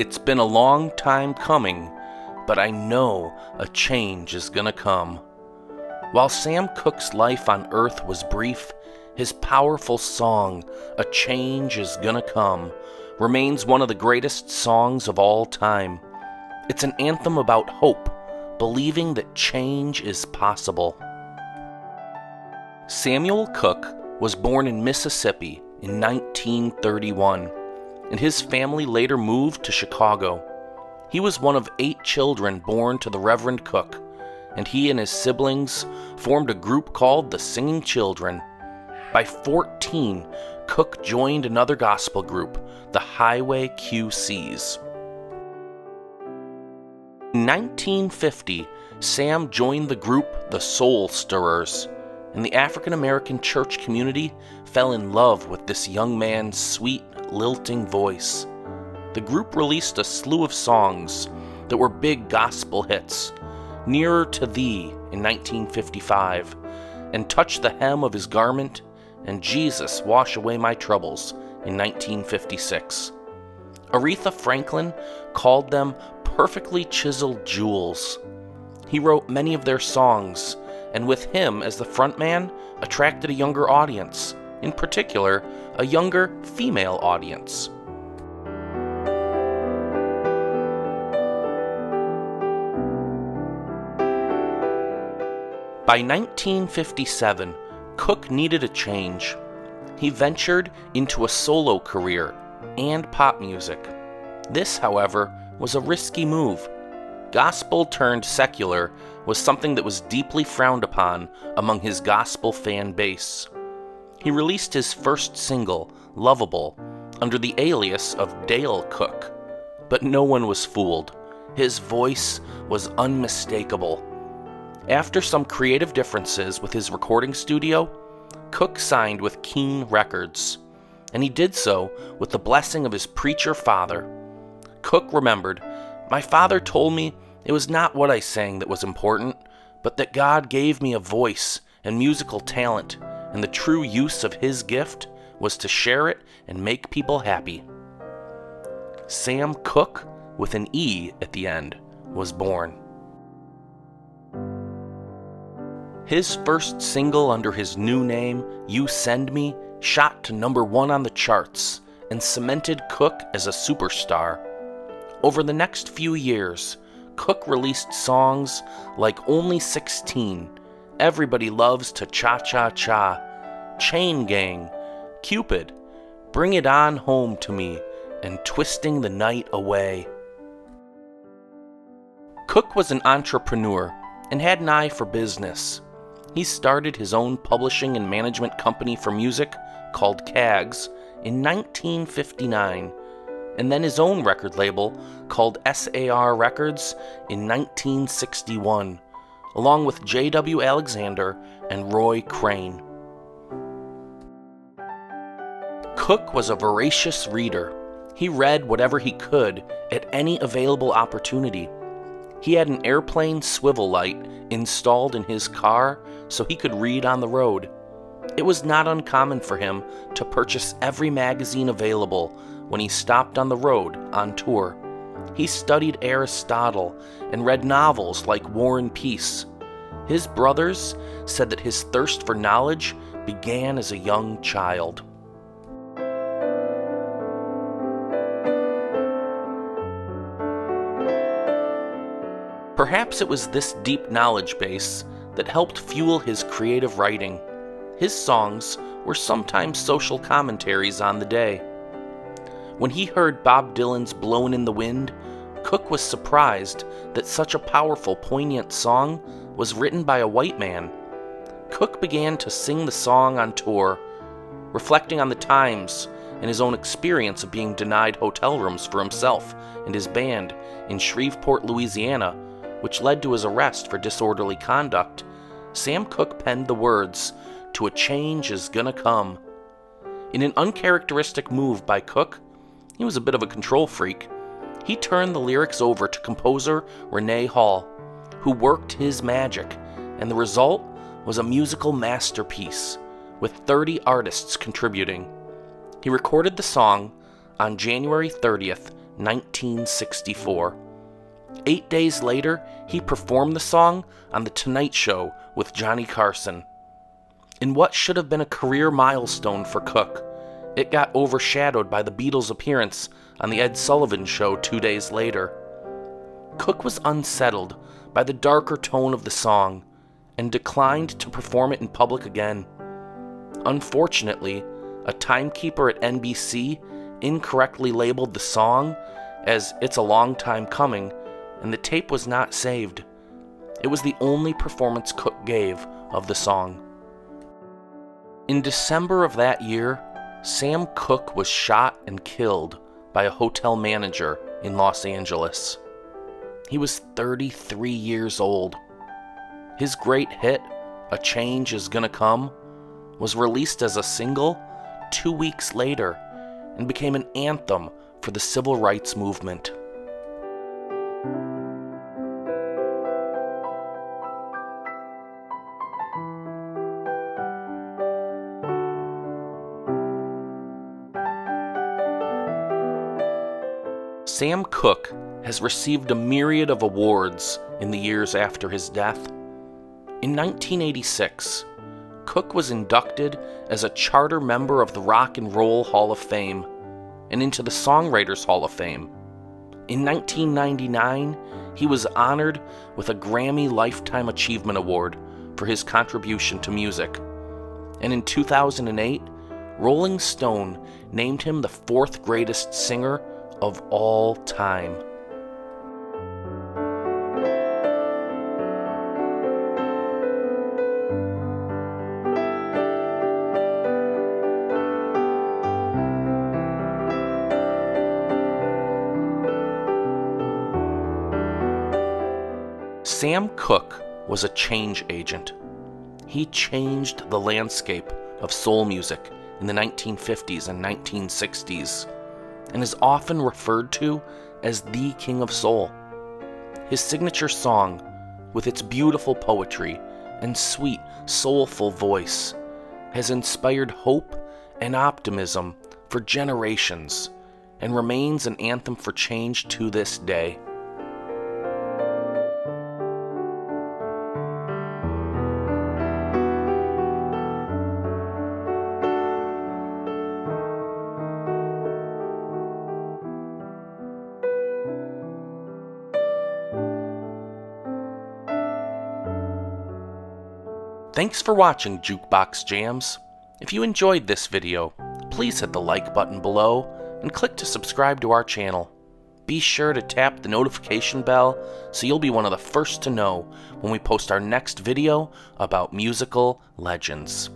It's been a long time coming, but I know a change is gonna come. While Sam Cooke's life on Earth was brief, his powerful song, A Change Is Gonna Come, remains one of the greatest songs of all time. It's an anthem about hope, believing that change is possible. Samuel Cooke was born in Mississippi in 1931, and his family later moved to Chicago. He was one of 8 children born to the Reverend Cooke, and he and his siblings formed a group called the Singing Children. By 14, Cooke joined another gospel group, the Highway QCs. In 1950, Sam joined the group the Soul Stirrers, and the African American church community fell in love with this young man's sweet, lilting voice. The group released a slew of songs that were big gospel hits, Nearer to Thee in 1955, and Touch the Hem of His Garment, and Jesus, Wash Away My Troubles in 1956. Aretha Franklin called them perfectly chiseled jewels. He wrote many of their songs, and with him as the frontman, attracted a younger audience, in particular, a younger female audience. By 1957, Cooke needed a change. He ventured into a solo career and pop music. This, however, was a risky move. Gospel turned secular was something that was deeply frowned upon among his gospel fan base. He released his first single, Lovable, under the alias of Dale Cooke, but no one was fooled. His voice was unmistakable. After some creative differences with his recording studio, Cooke signed with Keene Records, and he did so with the blessing of his preacher father. Cooke remembered, "My father told me it was not what I sang that was important, but that God gave me a voice and musical talent, and the true use of his gift was to share it and make people happy." Sam Cooke, with an E at the end, was born. His first single under his new name, You Send Me, shot to #1 on the charts and cemented Cooke as a superstar. Over the next few years, Cooke released songs like Only 16, Everybody Loves to Cha-Cha-Cha, Chain Gang, Cupid, Bring It On Home to Me, and Twisting the Night Away. Cooke was an entrepreneur and had an eye for business. He started his own publishing and management company for music called CAGS in 1959, and then his own record label called SAR Records in 1961, along with J.W. Alexander and Roy Crane. Cooke was a voracious reader. He read whatever he could at any available opportunity. He had an airplane swivel light installed in his car so he could read on the road. It was not uncommon for him to purchase every magazine available when he stopped on the road on tour. He studied Aristotle and read novels like War and Peace. His brothers said that his thirst for knowledge began as a young child. Perhaps it was this deep knowledge base that helped fuel his creative writing. His songs were sometimes social commentaries on the day. When he heard Bob Dylan's Blowin' in the Wind, Cooke was surprised that such a powerful, poignant song was written by a white man. Cooke began to sing the song on tour, reflecting on the times and his own experience of being denied hotel rooms for himself and his band in Shreveport, Louisiana, which led to his arrest for disorderly conduct. Sam Cooke penned the words, To a Change Is Gonna Come. In an uncharacteristic move by Cooke, he was a bit of a control freak. He turned the lyrics over to composer Renee Hall, who worked his magic, and the result was a musical masterpiece, with 30 artists contributing. He recorded the song on January 30th, 1964. 8 days later, he performed the song on The Tonight Show with Johnny Carson. In what should have been a career milestone for Cooke, it got overshadowed by the Beatles' appearance on The Ed Sullivan Show 2 days later. Cooke was unsettled by the darker tone of the song and declined to perform it in public again. Unfortunately, a timekeeper at NBC incorrectly labeled the song as "It's a Long Time Coming," and the tape was not saved. It was the only performance Cooke gave of the song. In December of that year, Sam Cooke was shot and killed by a hotel manager in Los Angeles. He was 33 years old. His great hit, "A Change Is Gonna Come," was released as a single 2 weeks later and became an anthem for the civil rights movement. Sam Cooke has received a myriad of awards in the years after his death. In 1986, Cooke was inducted as a charter member of the Rock and Roll Hall of Fame and into the Songwriters Hall of Fame. In 1999, he was honored with a Grammy Lifetime Achievement Award for his contribution to music. And in 2008, Rolling Stone named him the 4th greatest singer of all time. Sam Cooke was a change agent. He changed the landscape of soul music in the 1950s and 1960s, and is often referred to as the King of Soul. His signature song, with its beautiful poetry and sweet, soulful voice, has inspired hope and optimism for generations and remains an anthem for change to this day. Thanks for watching Jukebox Jams. If you enjoyed this video, please hit the like button below and click to subscribe to our channel. Be sure to tap the notification bell so you'll be one of the first to know when we post our next video about musical legends.